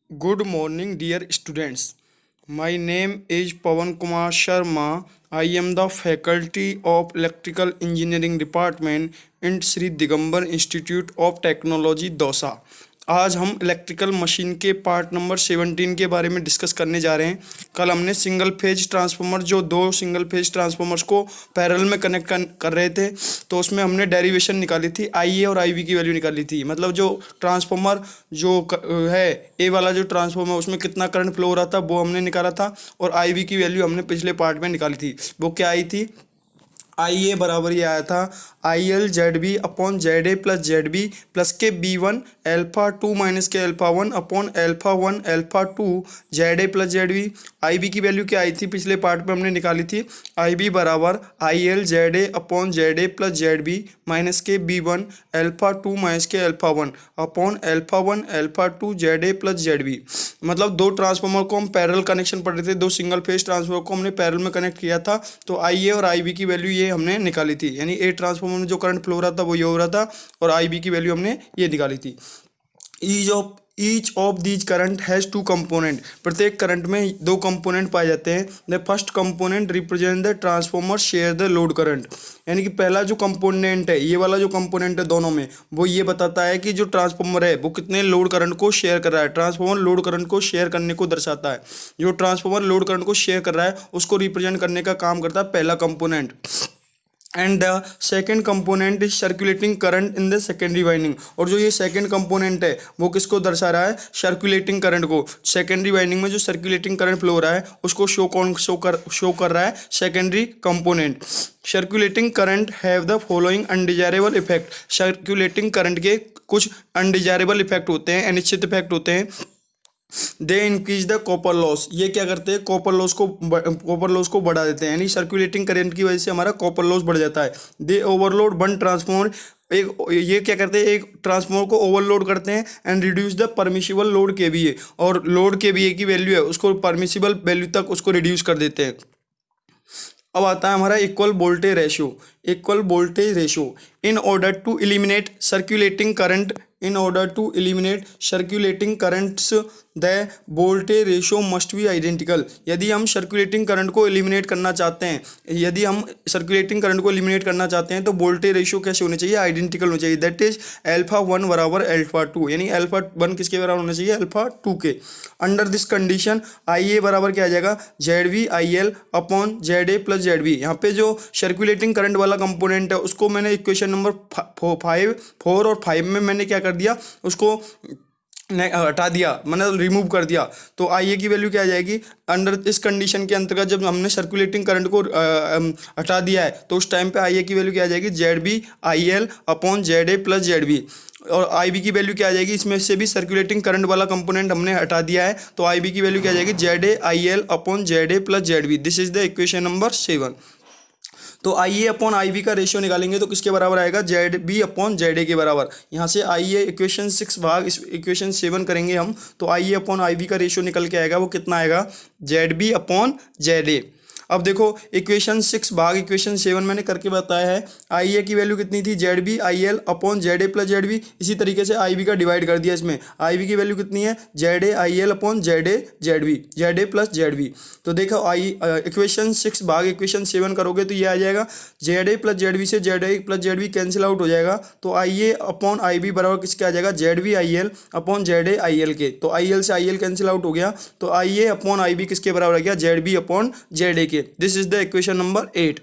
Good morning, dear students. My name is Pawan Kumar Sharma. I am the faculty of Electrical Engineering Department in Sri Digambar Institute of Technology, Dausa. आज हम electrical machine के part number 17 के बारे में discuss करने जा रहे हैं। कल हमने सिंगल फेज ट्रांसफार्मर जो दो सिंगल फेज ट्रांसफार्मर्स को पैरेलल में कनेक्ट कर रहे थे, तो उसमें हमने डेरिवेशन निकाली थी, आई ए और आई वी की वैल्यू निकाली थी। मतलब जो ट्रांसफार्मर है ए वाला जो ट्रांसफार्मर उसमें कितना करंट फ्लो हो रहा था वो हमने निकाला था, और आई वी की वैल्यू हमने पिछले पार्ट में निकाली थी। वो क्या आई थी? आई ए बराबर ये आया था I L Z B upon Z A plus Z B plus K B one alpha two minus K alpha one upon alpha one alpha two Z A plus Z B. I B की value क्या I थी? पिछले part में हमने निकाली थी। I B बराबर I L Z A upon Z A plus Z B minus K B one alpha two minus K alpha one alpha two Z A plus Z B. मतलब दो transformer को हम parallel connection पढ़ रहे थे, दो single phase transformer को हमने पैरेलल में कनेक्ट किया था, तो आई ए और आई बी की वैल्यू ये हमने निकाली थी। यानी ए ट्रांसफार्मर में जो करंट फ्लो हो रहा था वो ये हो रहा था, और आई बी की वैल्यू हमने ये निकाली थी। Each of these current has two component. प्रत्येक करंट में दो कंपोनेंट पाए जाते हैं। The first component represent the transformer share the load current. यानी कि पहला जो कंपोनेंट है, ये वाला जो कंपोनेंट है दोनों में, वो ये बताता है कि जो ट्रांसफार्मर है वो कितने लोड करंट को शेयर कर रहा है। ट्रांसफार्मर लोड करंट को शेयर करने को दर्शाता है। जो ट्रांसफार्मर लोड करंट को शेयर कर रहा है उसको रिप्रेजेंट करने का काम करता है पहला component. And the second component is circulating current in the secondary winding. और जो ये सेकेंड कंपोनेंट है वो किसको दर्शा रहा है? सर्कुलेटिंग करंट को। सेकेंडरी वाइंडिंग में जो सर्कुलेटिंग करंट फ्लो हो रहा है उसको शो कर रहा है secondary component. Circulating current have the following undesirable effect. Circulating current के कुछ अनडिजायरेबल इफेक्ट होते हैं, अनिश्चित इफेक्ट होते हैं। They increase the copper loss. ये क्या करते हैं? कॉपर लॉस को बढ़ा देते हैं। यानी सर्कुलेटिंग करंट की वजह से हमारा कॉपर लॉस बढ़ जाता है। दे ओवरलोड वन ट्रांसफार्मर। ये क्या करते हैं? एक ट्रांसफार्मर को ओवरलोड करते हैं and reduce the permissible load के वी ए। और लोड के वी ए की वैल्यू है उसको परमिशिबल वैल्यू तक उसको रिड्यूस कर देते हैं। अब आता है हमारा equal voltage ratio. In order to eliminate circulating currents the voltage ratio must be identical. यदि हम सर्कुलेटिंग करंट को एलिमिनेट करना चाहते हैं तो वोल्टेज रेशियो कैसे होने चाहिए? आइडेंटिकल होना चाहिए। दैट इज एल्फा वन बराबर एल्फा टू। यानी एल्फा वन किसके बराबर होना चाहिए? एल्फा टू के। Under this condition I A बराबर क्या आ जाएगा? Z V I L upon Z A plus Z B. यहाँ पे जो सर्कुलेटिंग करंट वाला कंपोनेंट है उसको मैंने इक्वेशन नंबर 4 और 5 में मैंने क्या कर दिया? उसको हटा दिया, मतलब रिमूव कर दिया। तो आई ए की वैल्यू क्या आ जाएगी? अंडर इस कंडीशन के अंतर्गत जब हमने सर्कुलेटिंग करंट को हटा दिया है तो उस टाइम पे आई ए की वैल्यू क्या आ जाएगी? Z B I L upon Z A plus Z B. और आई बी की वैल्यू क्या आ जाएगी? इसमें से भी सर्कुलेटिंग करंट वाला कंपोनेंट हमने हटा दिया है, तो आई बी की वैल्यू क्या आ जाएगी? Z A I L upon Z A plus Z B. This is the equation number 7। तो I A upon I B का रेशियो निकालेंगे तो किसके बराबर आएगा? Z B upon Z A के बराबर। यहाँ से आई ए इक्वेशन 6 भाग इस इक्वेशन 7 करेंगे हम, तो I A upon I B का रेशियो निकल के आएगा। वो कितना आएगा? Z B upon Z A. अब देखो इक्वेशन 6 भाग इक्वेशन 7 मैंने करके बताया है। आई ए की वैल्यू कितनी थी? Z B I L upon Z A plus Z B. इसी तरीके से आई बी का डिवाइड कर दिया इसमें। आई बी की वैल्यू कितनी है? Z A I L upon Z A Z B, Z A plus Z B. तो देखो इक्वेशन 6 भाग इक्वेशन 7 करोगे तो ये आ जाएगा Z A plus Z B से Z A plus Z B cancel out हो जाएगा। तो I A upon I B बराबर किसके आ जाएगा? Z B I L upon Z A I L के। तो आई एल से आई एल कैंसिल आउट हो गया, तो I A upon I B किसके बराबर आ गया? Z B upon Z A के। This is the equation number 8।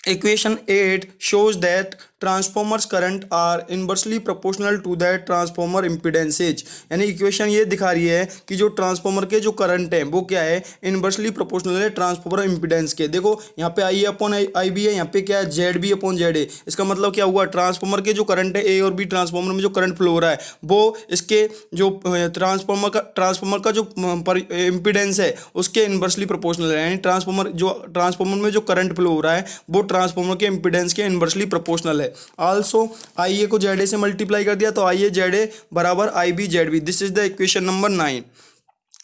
Equation 8 shows that transformers current are inversely proportional to that transformer impedances। यानी equation ये दिखा रही है कि जो ट्रांसफॉर्मर के जो करंट है वो क्या है? इनवर्सली प्रोपोर्शनल है ट्रांसफॉर्मर इम्पीडेंस के। देखो यहाँ पे आई ए अपॉन आई बी है, यहाँ पे क्या है? Z B upon Z A. इसका मतलब क्या हुआ? ट्रांसफॉर्मर के जो करंट है ए और बी ट्रांसफॉर्मर में जो करंट फ्लो हो रहा है वो इसके जो ट्रांसफॉर्मर का जो इम्पीडेंस है उसके इनवर्सली प्रोपोर्शनल है। यानी ट्रांसफॉर्मर में जो करंट फ्लो हो रहा है वो ट्रांसफॉर्मर के इम्पीडेंस के इनवर्सली प्रोपोर्शनल है। आल्सो आई ए को जेड ए से मल्टीप्लाई कर दिया तो आई ए जेड ए बराबर I B Z B. This is the equation number 9।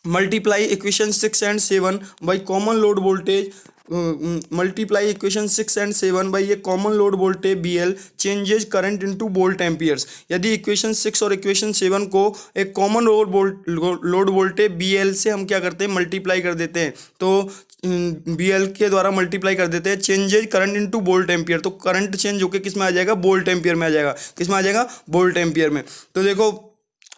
Multiply equation 6 and 7 by common load voltage multiply equation 6 and 7 by a common load voltage B L changes current into volt amperes. यदि equation 6 और equation 7 को एक common load voltage B L से हम क्या करते हैं, multiply कर देते हैं, तो बी एल के द्वारा मल्टीप्लाई कर देते हैं, changes current into volt ampere, तो करंट चेंज होकर किस में आ जाएगा, वोल्ट एम्पियर में आ जाएगा। किस में आ जाएगा, वोल्ट एम्पियर में। तो देखो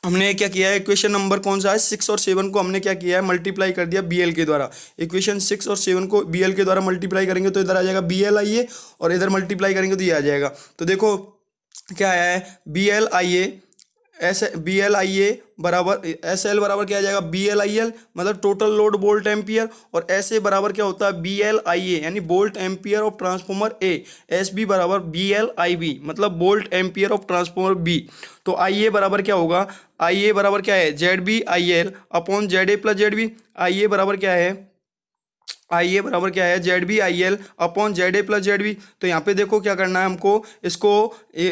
हमने क्या किया है, इक्वेशन नंबर कौन सा है, 6 और 7 को हमने क्या किया है, मल्टीप्लाई कर दिया बीएल के द्वारा। इक्वेशन 6 और 7 को बीएल के द्वारा मल्टीप्लाई करेंगे तो इधर आ जाएगा बीएल आई ए, और इधर मल्टीप्लाई करेंगे तो ये आ जाएगा। तो देखो क्या है, BL I A B L I A बराबर एस एल बराबर क्या आ जाएगा, बी एल आई एल मतलब टोटल लोड वोल्ट एम्पियर, और एस ए बराबर क्या होता है, बी एल आई ए यानी volt ampere of transformer A. S B बराबर बी एल आई बी मतलब volt ampere of transformer B. तो आई ए बराबर क्या होगा, आई ए बराबर क्या है, Z B I L upon Z A plus Z B. I A बराबर क्या है, आई ए बराबर क्या है, Z B I L upon Z A plus Z B. तो यहाँ पे देखो क्या करना है हमको, इसको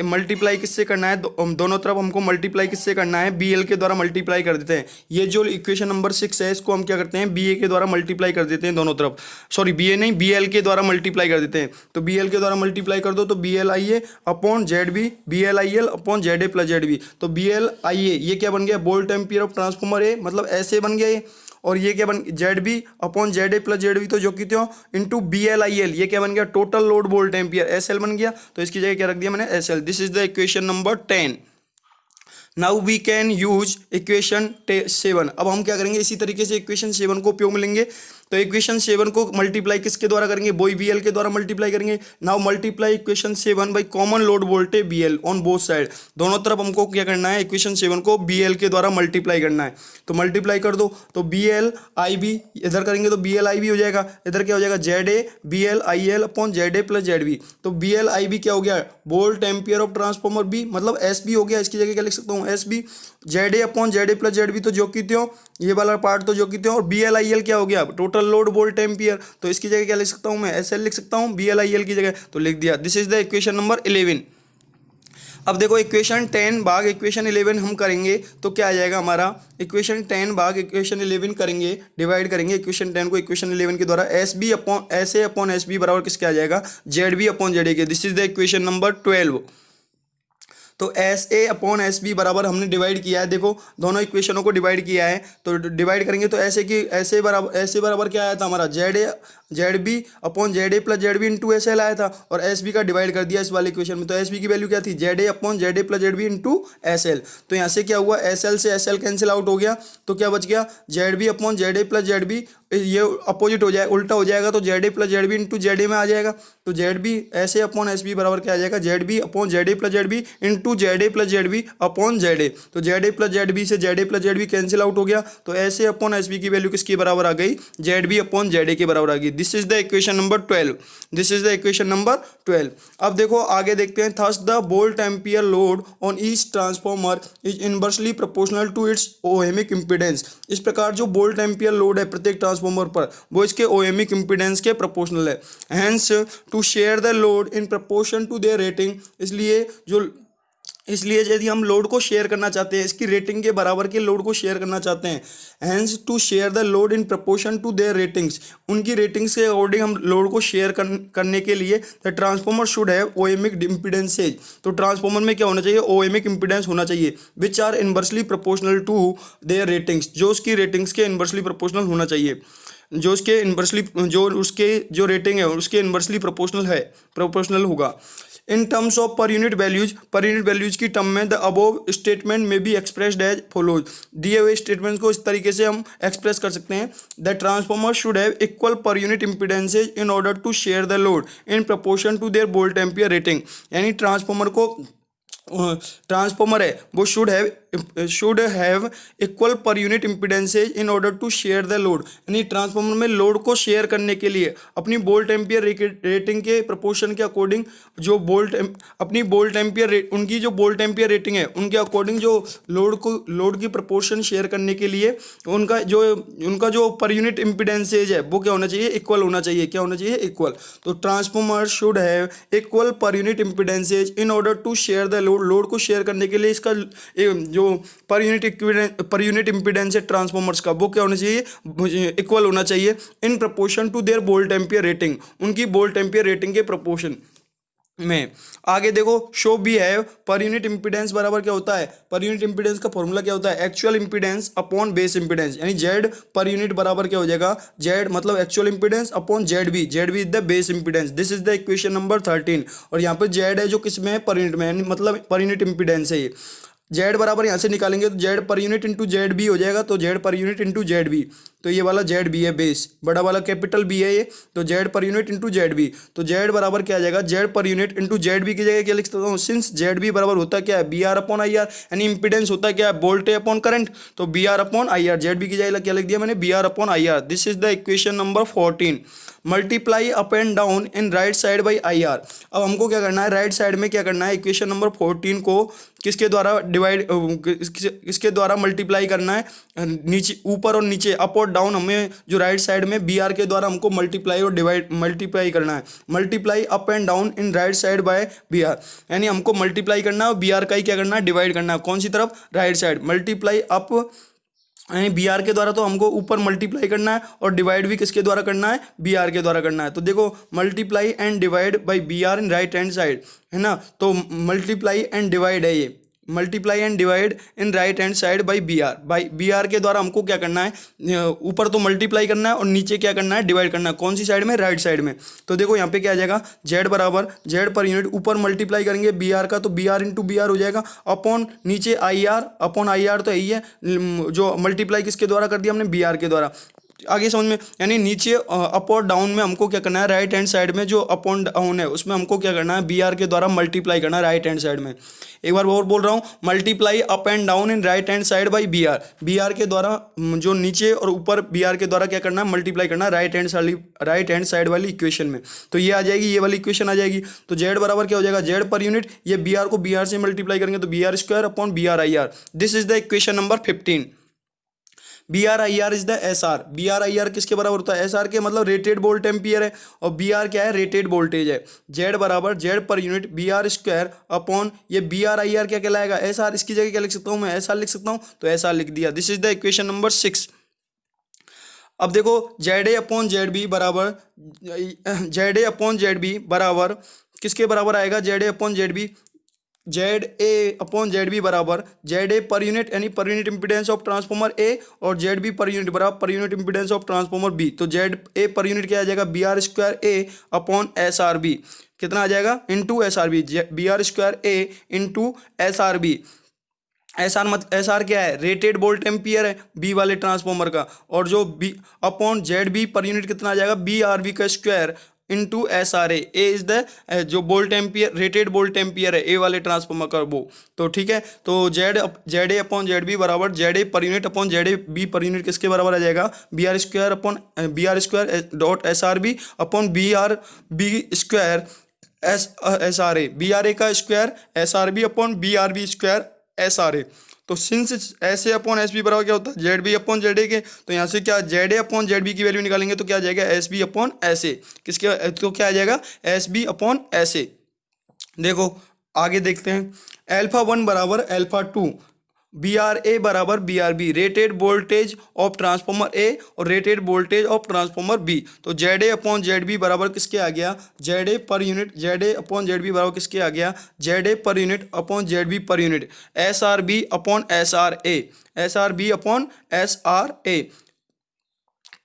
मल्टीप्लाई किससे करना है, दोनों तरफ हमको मल्टीप्लाई किससे करना है, बी एल के द्वारा मल्टीप्लाई कर देते हैं। ये जो इक्वेशन नंबर 6 है इसको हम क्या करते हैं, बी ए के द्वारा मल्टीप्लाई कर देते हैं दोनों तरफ, सॉरी बी ए नहीं, बी एल के द्वारा मल्टीप्लाई कर देते हैं। तो बी एल के द्वारा मल्टीप्लाई कर दो तो B L I A upon Z B, B L I L upon Z A plus Z B. तो बी एल आई ए ये क्या बन गया, volt ampere of transformer A मतलब ऐसे बन गया ये, और ये क्या बन Z B upon Z A plus Z B, तो जो कि क्यों into B L I L, ये क्या बन गया, total load volt ampere S L बन गया। तो इसकी जगह क्या रख दिया मैंने, S L. This is the equation number 10। Now we can use equation 7। अब हम क्या करेंगे, इसी तरीके से इक्वेशन 7 को उपयोग में लेंगे। तो इक्वेशन 7 को मल्टीप्लाई किसके द्वारा करेंगे, वही बी एल के द्वारा मल्टीप्लाई करेंगे। Now multiply equation 7 by common load voltage B L on both side. दोनों तरफ हमको क्या करना है, इक्वेशन 7 को बी एल के द्वारा मल्टीप्लाई करना है। तो मल्टीप्लाई कर दो तो बी एल आई बी इधर करेंगे तो बी एल आई बी हो जाएगा, इधर क्या हो जाएगा, Z A B L I L upon Z A plus Z B. तो बी एल आई बी क्या हो गया, volt ampere of transformer B मतलब एस बी हो गया। इसकी जगह क्या लिख सकता हूँ, S B Z A upon Z A plus Z B, तो जो कि त्यों ये वाला पार्ट तो जो कि त्यों, और बी एल आई एल क्या हो गया, टोटल लोड वोल्ट एम्पियर। तो इसकी जगह क्या लिख सकता हूं मैं, एस एल लिख सकता हूं, बी एल आई एल की जगह तो लिख दिया। This is the equation number 11। अब देखो इक्वेशन 10 भाग इक्वेशन 11 हम करेंगे तो क्या आ जाएगा हमारा, इक्वेशन 10 भाग इक्वेशन 11 करेंगे, डिवाइड करेंगे इक्वेशन 10 को इक्वेशन 11 के द्वारा, S B upon S A upon S B बराबर किसके आ जाएगा, Z B upon Z A के। This is the equation number 12। तो S A upon S B बराबर हमने डिवाइड किया है, देखो दोनों इक्वेशनों को डिवाइड किया है। तो डिवाइड करेंगे तो ऐसे कि ऐसे बराबर क्या आया था हमारा, Z B upon Z A plus Z B into S L आया था, और एस बी का डिवाइड कर दिया इस वाले इक्वेशन में। तो एस बी की वैल्यू क्या थी, Z A upon Z A plus Z B into S L. तो यहाँ से क्या हुआ, एस एल से एस एल कैंसिल आउट हो गया, तो क्या बच गया, Z B upon Z A plus Z B, ये अपोजिट हो जाए उल्टा हो जाएगा, तो Z A plus Z B into Z A में आ जाएगा। तो Z B S A upon S B बराबर क्या आ जाएगा, Z B upon Z A plus Z B into Z A plus Z B upon Z A. तो Z A plus Z B से Z A plus Z B cancel out हो गया, तो S A upon S B की value किसके बराबर आ गई, Z B upon Z A के बराबर आ गई। This is the equation number 12। This is the equation number 12। अब देखो आगे देखते हैं, thus the volt ampere load on each transformer is inversely proportional to its ohmic impedance. इस प्रकार जो वोल्ट एम्पियर लोड है प्रत्येक ट्रांसफॉर्मर पर वो इसके ओहेमिक इंपीडेंस के प्रोपोर्शनल है। Hence to share the load in proportion to their rating, इसलिए यदि हम लोड को शेयर करना चाहते हैं, इसकी रेटिंग के बराबर के लोड को शेयर करना चाहते हैं, hence to share the load in proportion to their ratings, उनकी रेटिंग्स के अकॉर्डिंग हम लोड को शेयर करने के लिए the transformer should have ohmic impedances. तो ट्रांसफॉर्मर में क्या होना चाहिए, ओएमिक इम्पीडेंस होना चाहिए, which are inversely proportional to their ratings, जो उसकी रेटिंग्स के इनवर्सली प्रोपोर्शनल होना चाहिए, जो उसके इनवर्सली जो रेटिंग है उसके इनवर्सली प्रोपोर्शनल होगा। In terms of per unit values की टर्म में द अबोव स्टेटमेंट में बी एक्सप्रेस्ड एज फॉलोज। दिए हुए स्टेटमेंट को इस तरीके से हम एक्सप्रेस कर सकते हैं, the transformer should have equal per unit impedances in order to share the load in proportion to their volt ampere rating. यानी ट्रांसफॉर्मर है वो should have equal per unit impedances in order to share the load. यानी transformer में load को share करने के लिए अपनी वोल्ट एम्पियर रेटिंग के प्रोपोर्शन के अकॉर्डिंग जो उनकी जो वोल्ट एम्पियर रेटिंग है उनके अकॉर्डिंग जो लोड की प्रोपोर्शन शेयर करने के लिए उनका जो पर यूनिट इम्पीडेंसेज है वो क्या होना चाहिए, इक्वल होना चाहिए। क्या होना चाहिए, इक्वल। तो transformer should have equal per unit impedances in order to share the load load को शेयर करने के लिए इसका जो पर यूनिट इम्पीडेंस है ट्रांसफॉर्मर्स का, वो क्या होना चाहिए, इक्वल होना चाहिए in proportion to their volt ampere rating, उनकी वोल्ट एम्पियर रेटिंग के प्रपोर्शन में। आगे देखो, शो बी है पर यूनिट इंपीडेंस बराबर क्या होता है, पर यूनिट इंपीडेंस का फॉर्मूला क्या होता है, actual impedance upon base impedance, यानी जेड पर यूनिट बराबर क्या हो जाएगा, जेड मतलब actual impedance upon Z B is the base impedance. This is the equation number 13। और यहाँ पे जेड है जो किसमें है, पर यूनिट में, यानी मतलब पर यूनिट इंपीडेंस है ये। जेड बराबर यहाँ से निकालेंगे तो Z per unit into Z B हो जाएगा, तो Z per unit into Z B, तो ये वाला जेड बी है बेस, बड़ा वाला कैपिटल बी है ये, तो Z per unit into Z B, तो जेड बराबर क्या आ जाएगा, Z per unit into Z B की जगह क्या लिख सकता हूँ, सिंस जेड बी बराबर होता क्या है, B R upon I R, यानी इंपीडेंस होता क्या है, वोल्टेज अपॉन करंट, तो B R upon I R, Z B की जगह क्या लिख दिया मैंने, B R upon I R. This is the equation number 14। Multiply up and down in right side by I R. अब हमको क्या करना है, राइट साइड में क्या करना है, इक्वेशन नंबर 14 को किसके द्वारा डिवाइड, किसके द्वारा मल्टीप्लाई करना है, नीचे ऊपर और नीचे, अप और डाउन, हमें जो राइट साइड में बी आर के द्वारा हमको मल्टीप्लाई और डिवाइड मल्टीप्लाई करना है। Multiply up and down in right side by B R, यानी हमको मल्टीप्लाई करना है और बी आर का ही क्या करना है, डिवाइड करना है। कौन सी तरफ, राइट साइड। मल्टीप्लाई अप यानी बी आर के द्वारा तो हमको ऊपर मल्टीप्लाई करना है और डिवाइड भी किसके द्वारा करना है, बी आर के द्वारा करना है। तो देखो, multiply and divide by B R in right hand side, है ना, तो मल्टीप्लाई एंड डिवाइड है ये, multiply and divide in right hand side by B R के द्वारा हमको क्या करना है, ऊपर तो मल्टीप्लाई करना है और नीचे क्या करना है, डिवाइड करना है। कौन सी साइड में, राइट साइड में। तो देखो यहाँ पे क्या आ जाएगा, जेड बराबर जेड पर यूनिट, ऊपर मल्टीप्लाई करेंगे बी आर का तो B R into B R हो जाएगा, अपॉन नीचे I R, upon I R तो यही है, जो मल्टीप्लाई किसके द्वारा कर दिया हमने, बी आर के द्वारा। आगे समझ में, यानी नीचे अप और डाउन में हमको क्या करना है, राइट हैंड साइड में जो अप और डाउन है उसमें हमको क्या करना है, बी आर के द्वारा मल्टीप्लाई करना है राइट हैंड साइड में। एक बार और बोल रहा हूँ, multiply up and down in right hand side by B R के द्वारा, जो नीचे और ऊपर बी आर के द्वारा क्या करना है, मल्टीप्लाई करना है राइट हैंड साइड वाली इक्वेशन में। तो ये आ जाएगी, ये वाली इक्वेशन आ जाएगी। तो जेड बराबर क्या हो जाएगा, जेड पर यूनिट, ये बी आर को बी आर से मल्टीप्लाई करेंगे तो B R square upon B R I R. This is the equation number 15। B R I R is the S R. B R I R किसके बराबर होता है, S R के, मतलब रेटेड वोल्ट एम्पियर है, और बी आर क्या है, रेटेड वोल्टेज है। जेड बराबर Z per unit B R square upon ये बी आर आई आर क्या कहलाएगा, एस आर। इसकी जगह क्या लिख सकता हूँ मैं, एस आर लिख सकता हूँ, तो एस आर लिख दिया। This is the equation number 6। अब देखो, Z A upon Z B बराबर, Z A upon Z B बराबर किसके बराबर आएगा, Z A upon Z B, Z A upon Z B बराबर जेड ए पर यूनिट, यानी per unit impedance of transformer A, और जेड बी पर यूनिट बराबर per unit impedance of transformer B. तो Z A per unit क्या आ जाएगा, B R square A upon S R B, कितना आ जाएगा, into S R B, B R square A into S R B. S R क्या है, rated volt ampere है बी वाले ट्रांसफॉर्मर का, और जो B upon Z B per unit कितना आ जाएगा, बी आर बी का square into S R A is the जो volt ampere, rated volt ampere है ए वाले ट्रांसफॉर्मर का वो। तो ठीक है, तो Z A upon Z B बराबर Z A per unit upon Z A B per unit किसके बराबर आ जाएगा, B R square upon B R square dot S R B upon B R B square S R A, B R A का square S R B upon B R B square S R A. तो since S A upon S B बराबर क्या होता है, Z B upon Z A के, तो यहाँ से क्या Z A upon Z B की वैल्यू निकालेंगे तो क्या आ जाएगा, S B upon S A, किसके, तो क्या आ जाएगा, S B upon S A. देखो आगे देखते हैं, अल्फा 1 बराबर अल्फा 2, बी आर ए बराबर B R B, rated voltage of transformer A और rated voltage of transformer B. तो Z A upon Z B बराबर किसके आ गया, Z A per unit, Z A upon Z B बराबर किसके आ गया, Z A per unit upon Z B per unit, S R B upon S R A, S R B upon S R A,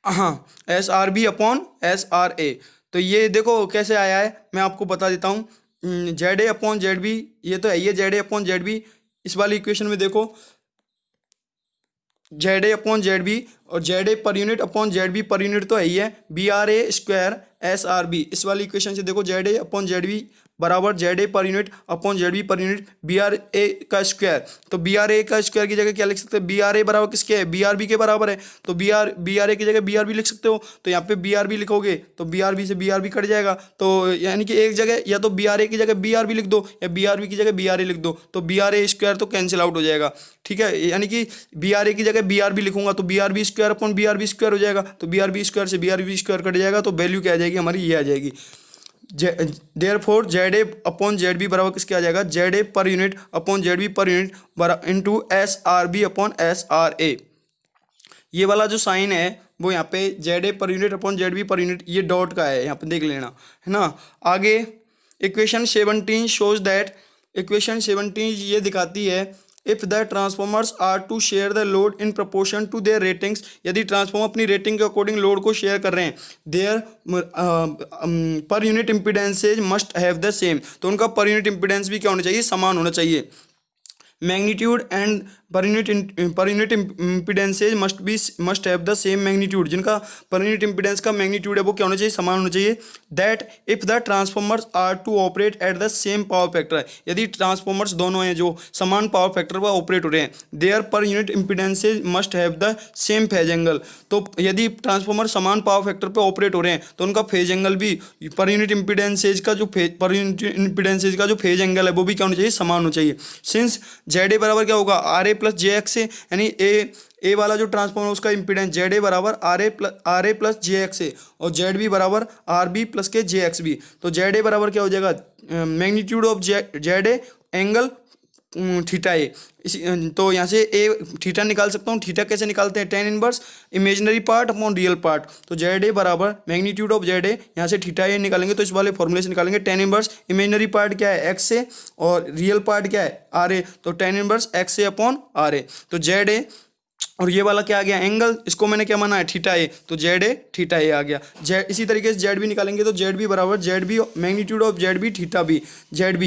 हाँ S R B upon S R A. तो ये देखो कैसे आया है, मैं आपको बता देता हूँ। Z A upon Z B, ये तो है ये Z A upon Z B, इस वाली इक्वेशन में देखो Z A upon Z B और Z A per unit upon Z B per unit तो है ही है, B R A square S R B. इस वाली इक्वेशन से देखो, Z A upon Z B बराबर Z A per unit upon Z B per unit B R A का स्क्वायर। तो बी आर ए का स्क्वायर की जगह क्या लिख सकते हैं, बी आर ए बराबर किसके है, बी आर बी के बराबर है, तो बी आर ए की जगह बी आर बी लिख सकते हो। तो यहाँ पे बी आर बी लिखोगे तो बी आर बी से बी आर बी कट जाएगा, तो यानी कि एक जगह या तो बी आर ए की जगह बी आर बी लिख दो या बी आर बी की जगह बी आर ए लिख दो, तो बी आर ए स्क्वायर तो कैंसिल आउट हो जाएगा। ठीक है, यानी कि बी आर ए की जगह बी आर बी लिखूंगा तो B R B square upon B R B square हो जाएगा, तो बी आर बी स्क्वायर से B R B square cut जाएगा, तो वैल्यू क्या आ जाएगी हमारी, ये आ जाएगी। Therefore Z A upon Z B बराबर किसके आ जाएगा, Z A per unit upon Z B per unit into S R B upon S R A. ये वाला जो साइन है वो यहाँ पे Z A per unit upon Z B per unit ये डॉट का है, यहाँ पे देख लेना है ना। आगे इक्वेशन 17 शोज दैट, इक्वेशन 17 ये दिखाती है if the transformers are to share the load in proportion to their ratings, यदि ट्रांसफॉर्मर अपनी रेटिंग के अकॉर्डिंग लोड को शेयर कर रहे हैं, their per unit impedances must have the same, तो उनका पर यूनिट इम्पीडेंस भी क्या होना चाहिए, समान होना चाहिए। Magnitude and per unit impedances must have the same magnitude, जिनका पर यूनिट इम्पीडेंस का मैग्नीट्यूड है वो क्या होना चाहिए, समान होना चाहिए। That if the transformers are to operate at the same power factor, यदि ट्रांसफॉर्मर्स दोनों हैं जो समान पावर फैक्टर पर ऑपरेट हो रहे हैं, their per unit impedances must have the same phase angle, तो यदि ट्रांसफॉर्मर समान पावर फैक्टर पर ऑपरेट हो रहे हैं तो उनका फेज एंगल भी पर यूनिट इम्पीडेंसेज का जो फेज एंगल है वो भी क्या होना चाहिए, समान होना चाहिए। सिंस जेड ए बराबर क्या होगा, R A plus J X A, यानी ए वाला जो ट्रांसफॉर्मर उसका इंपीडेंस जेड ए बराबर R A plus J X A और जेड बी बराबर आर बी प्लस के जे एक्स बी। तो जेड ए बराबर क्या हो जाएगा, magnitude of Z A angle theta A. इसी तो यहाँ से ए थीटा निकाल सकता हूँ। थीटा कैसे निकालते हैं, tan inverse imaginary part upon real part, तो जेड ए बराबर मैग्नीट्यूड ऑफ जेड ए, यहाँ से थीटा ए निकालेंगे तो इस वाले फॉर्मूले से निकालेंगे। टेन इनवर्स इमेजिनरी पार्ट क्या है, एक्स ए, और रियल पार्ट क्या है, आर ए, तो tan inverse X A upon R A. तो जेड ए और ये वाला क्या आ गया, एंगल, इसको मैंने क्या माना है, थीटा ए, तो जेड ए थीटा ए आ गया। जेड इसी तरीके से जेड बी निकालेंगे तो जेड बी बराबर Z B magnitude of Z B theta B, Z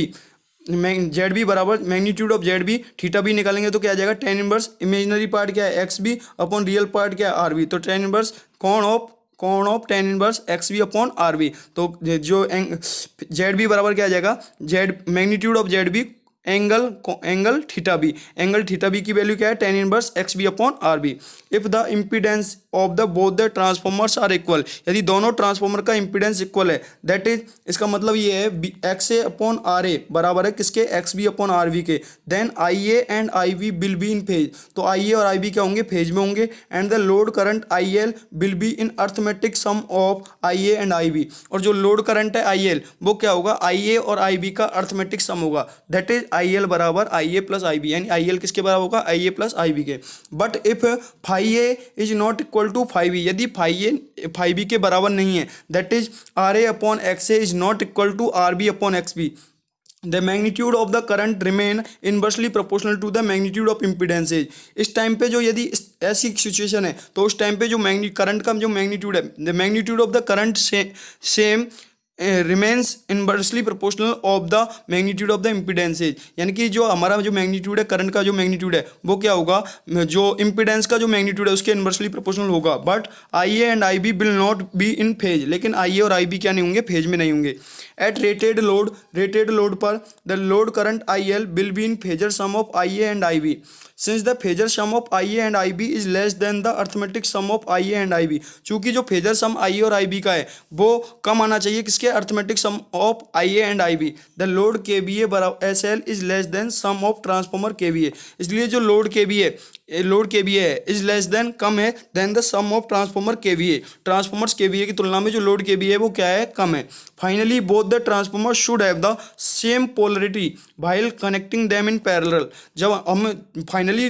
B बराबर magnitude of Z B theta B निकालेंगे तो क्या आ जाएगा, टेन इनवर्स इमेजिनरी पार्ट क्या है, X B upon real part क्या है, आर बी, तो tan inverse con of tan inverse X B upon R B. तो जो जेड बी बराबर क्या आ जाएगा, Z magnitude of Z B angle theta B की वैल्यू क्या है, tan inverse X B upon R B. If the impedance of the both the transformers are equal, यदि दोनों ट्रांसफॉर्मर का इम्पीडेंस इक्वल है, दैट इज इसका मतलब ये है X A upon R A बराबर है किसके, X B upon R B के, then I A and I B will be in phase, तो आई ए और आई बी क्या होंगे, फेज में होंगे। And the load current I L will be in arithmetic sum of I A and I B, और जो load current है I L वो क्या होगा, आई ए और आई बी का अर्थमेटिक सम होगा, दैट इज आई एल बराबर आई ए प्लस आई बी, यानी आई एल किसके बराबर होगा, I A plus I B के। But if phi A is not equal to phi B, यदि फाई बी के बराबर नहीं है, that is R A upon X A is not equal to R B upon X B, the magnitude of the current remain inversely proportional to the magnitude of impedances. इस time पे जो यदि ऐसी situation है तो उस time पे जो करंट का जो मैग्नीट्यूड है, the magnitude of the current same remains inversely proportional of the magnitude of the impedances, यानी कि जो हमारा जो मैग्नीट्यूड है करंट का जो मैग्नीट्यूड है वो क्या होगा, जो इम्पीडेंस का जो मैग्नीट्यूड है उसके इनवर्सली प्रोपोर्शनल होगा। But I A and I B will not be in phase, लेकिन आई ए और आई बी क्या नहीं होंगे, फेज में नहीं होंगे। एट रेटेड लोड पर the load current I L will be in phasor sum of I A and I B, since the phasor sum of I A and I B is less than the arithmetic sum of I A and I B, चूंकि जो phasor sum आई ए और I B का है वो कम आना चाहिए किसके, arithmetic sum of I A and I B. The load K V A बराबर S L is less than sum of transformer K V A, इसलिए जो लोड के बी है इज लेस देन कम है than the sum of transformer K V A, transformers K V A की तुलना में जो लोड के बी है वो क्या है, कम है। Finally both the transformer should have the same polarity while connecting them in parallel, जब हम फाइनली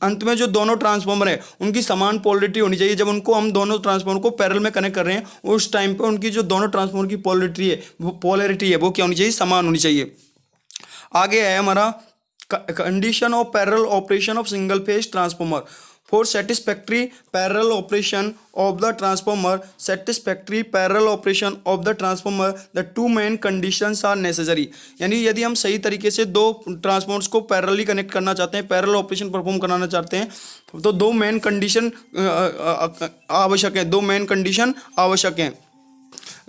अंत में जो दोनों ट्रांसफॉर्मर है उनकी समान पोलरिटी होनी चाहिए, जब उनको हम दोनों ट्रांसफॉर्मर को पैरेलल में कनेक्ट कर रहे हैं उस टाइम पे उनकी जो दोनों ट्रांसफॉर्मर की पोलरिटी है वो क्या होनी चाहिए, समान होनी चाहिए। आगे है हमारा condition of parallel operation of single phase transformer. For satisfactory parallel operation of the transformer, the two main conditions are necessary। यानी यदि हम सही तरीके से दो ट्रांसफॉर्मर्स को पैरेलली कनेक्ट करना चाहते हैं, पैरेलल ऑपरेशन परफॉर्म कराना चाहते हैं तो दो मेन कंडीशन आवश्यक है, दो मेन कंडीशन आवश्यक हैं।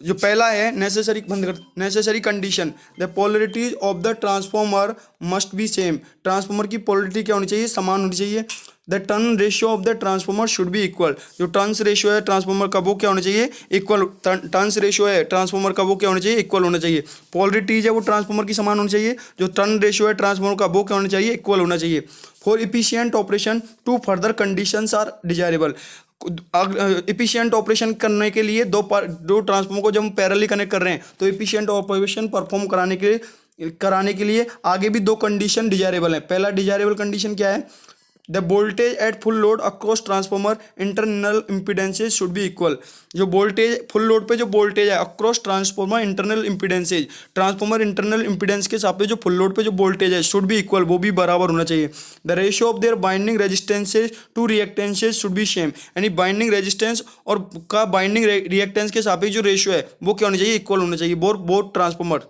जो पहला है necessary condition, the polarities of the transformer must be same, transformer की पोलरिटी क्या होनी चाहिए, समान होनी चाहिए। The turn ratio of the transformer should be equal, जो टर्न्स रेशियो है ट्रांसफॉर्मर का वो क्या होना चाहिए, इक्वल, टर्न्स रेशियो है ट्रांसफॉर्मर का वो क्या होना चाहिए, इक्वल होना चाहिए। पोलरिटीज है वो ट्रांसफॉर्मर की समान होनी चाहिए, जो टर्न रेशियो है ट्रांसफॉर्मर का वो क्या होना चाहिए, इक्वल होना चाहिए। For efficient operation two further conditions are desirable, efficient operation करने के लिए दो ट्रांसफार्मर को जब हम पैरेलली कनेक्ट कर रहे हैं तो इफिशियंट ऑपरेशन परफॉर्म कराने के लिए आगे भी दो कंडीशन डिजायरेबल है। पहला डिजायरेबल कंडीशन क्या है? The voltage at full load across transformer internal impedances should be equal. जो वोल्टेज फुल लोड पे जो वोल्टेज है across transformer internal impedances, transformer internal impedance के साथ जो फुल लोड पे जो वोल्टेज है शुड बी इक्वल, वो भी बराबर होना चाहिए। The ratio of their winding resistances to reactances should be same, यानी बाइंडिंग रेजिस्टेंस और का बाइंडिंग रिएक्टेंस के साथ जो रेशियो है वो क्या होना चाहिए? इक्वल होना चाहिए बोथ ट्रांसफॉर्मर,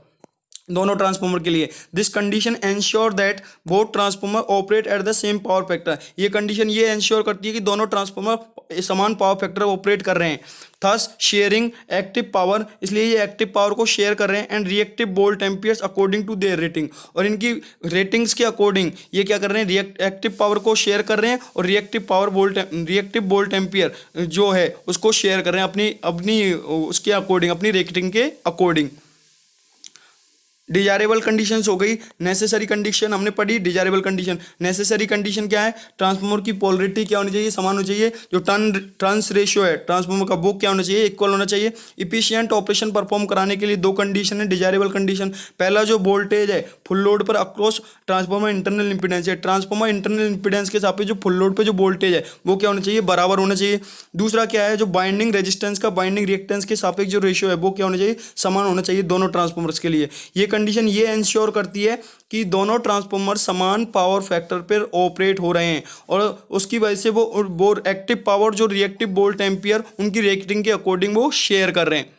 दोनों ट्रांसफार्मर के लिए। This condition ensure that both transformer operate at the same power factor. ये कंडीशन ये एंश्योर करती है कि दोनों ट्रांसफार्मर समान पावर फैक्टर ऑपरेट कर रहे हैं। थस शेयरिंग एक्टिव पावर, इसलिए ये एक्टिव पावर को शेयर कर रहे हैं। And reactive volt amperes according to their rating, और इनकी रेटिंग्स के अकॉर्डिंग ये क्या कर रहे हैं? एक्टिव पावर को शेयर कर रहे हैं और रिएक्टिव वोल्ट एम्पियर जो है उसको शेयर कर रहे हैं अपनी अपनी उसके अकॉर्डिंग, अपनी रेटिंग के अकॉर्डिंग। डिजायरेबल कंडीशंस हो गई। नेसेसरी कंडीशन हमने पढ़ी। डिजायरेबल कंडीशन, नेसेसरी कंडीशन क्या है? ट्रांसफार्मर की पोलरिटी क्या होनी चाहिए? समान होनी चाहिए। जो टर्न्स रेशियो है ट्रांसफार्मर का वो क्या होना चाहिए? इक्वल होना चाहिए। इफिशिएंट ऑपरेशन परफॉर्म कराने के लिए दो कंडीशन है डिजायरेबल कंडीशन। पहला जो वोल्टेज है फुल लोड पर अक्रॉस ट्रांसफार्मर इंटरनल इंपीडेंस है, ट्रांसफार्मर इंटरनल इंपीडेंस के साथ जो फुल लोड पर जो वोल्टेज है वो क्या होना चाहिए? बराबर होना चाहिए। दूसरा क्या है? जो बाइंडिंग रेजिस्टेंस का बाइंडिंग रिएक्टेंस के सापेक्ष जो रेशियो है वो क्या होना चाहिए? समान होना चाहिए दोनों ट्रांसफार्मर्स के लिए। ये कंडीशन ये एंश्योर करती है कि दोनों ट्रांसफार्मर समान पावर फैक्टर पर ऑपरेट हो रहे हैं और उसकी वजह से वो एक्टिव पावर जो रिएक्टिव वोल्ट एम्पियर उनकी रेटिंग के अकॉर्डिंग वो शेयर कर रहे हैं।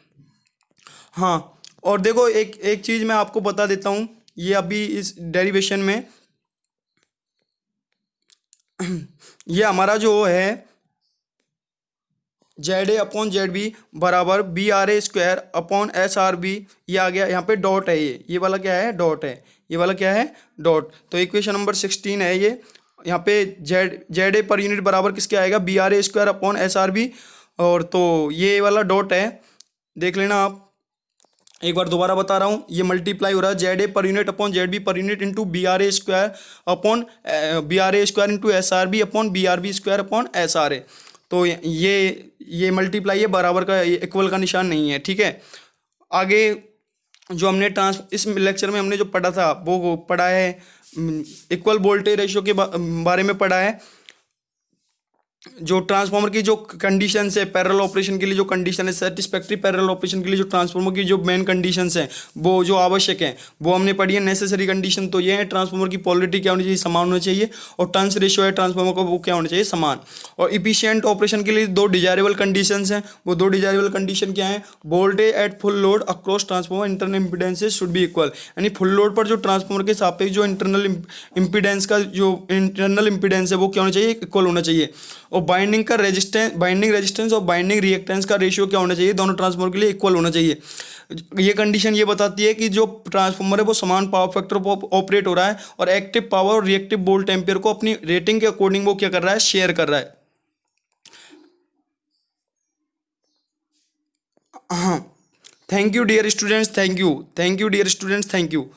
हाँ, और देखो एक एक चीज मैं आपको बता देता हूं, ये अभी इस डेरिवेशन में ये हमारा जो है Z A upon Z B बराबर B R A square upon S R B, ये आ गया। यहाँ पे डॉट है, ये वाला क्या है? डॉट है। ये वाला क्या है? डॉट। तो इक्वेशन नंबर 16 है ये। यहाँ पे जेड ए पर यूनिट बराबर किसके आएगा? B R A square upon S R B, और तो ये वाला डॉट है, देख लेना आप। एक बार दोबारा बता रहा हूँ, ये मल्टीप्लाई हो रहा है Z A per unit upon Z B per unit into B R A square upon B R A square into S R B upon B R B square upon S R A. तो ये multiply है, बराबर का equal का निशान नहीं है, ठीक है। आगे जो हमने इस लेक्चर में हमने जो पढ़ा था वो पढ़ा है इक्वल वोल्टेज रेशियो के बारे में पढ़ा है। जो ट्रांसफार्मर की जो कंडीशंस है पैरेलल ऑपरेशन के लिए, जो कंडीशन है सेटिस्फैक्टरी पैरेलल ऑपरेशन के लिए, जो ट्रांसफार्मर की जो मेन कंडीशंस हैं वो जो आवश्यक है वो हमने पढ़ी है। नेसेसरी कंडीशन तो ये है, ट्रांसफार्मर की पोलरिटी क्या होनी चाहिए? समान होनी चाहिए। और टर्न्स रेशियो है ट्रांसफार्मर का वो क्या होना चाहिए? समान। और इफिशियंट ऑपरेशन के लिए दो डिजायरेबल कंडीशंस हैं। वो दो डिजायरेबल कंडीशन क्या है? Voltage at full load across transformer internal impedances should be equal, यानी फुल लोड पर जो ट्रांसफार्मर के सापेक्ष जो इंटरनल इम्पीडेंस का जो इंटरनल इम्पीडेंस है वो क्या होना चाहिए? इक्वल होना चाहिए। और बाइंडिंग रेजिस्टेंस और बाइंडिंग रिएक्टेंस का रेशियो क्या होना चाहिए? दोनों ट्रांसफार्मर के लिए इक्वल होना चाहिए। ये कंडीशन ये बताती है कि जो ट्रांसफार्मर है वो समान पावर फैक्टर पर ऑपरेट हो रहा है और एक्टिव पावर और रिएक्टिव वोल्ट एम्पियर को अपनी रेटिंग के अकॉर्डिंग वो क्या कर रहा है? शेयर कर रहा है। हाँ, thank you dear students, thank you dear students, thank you.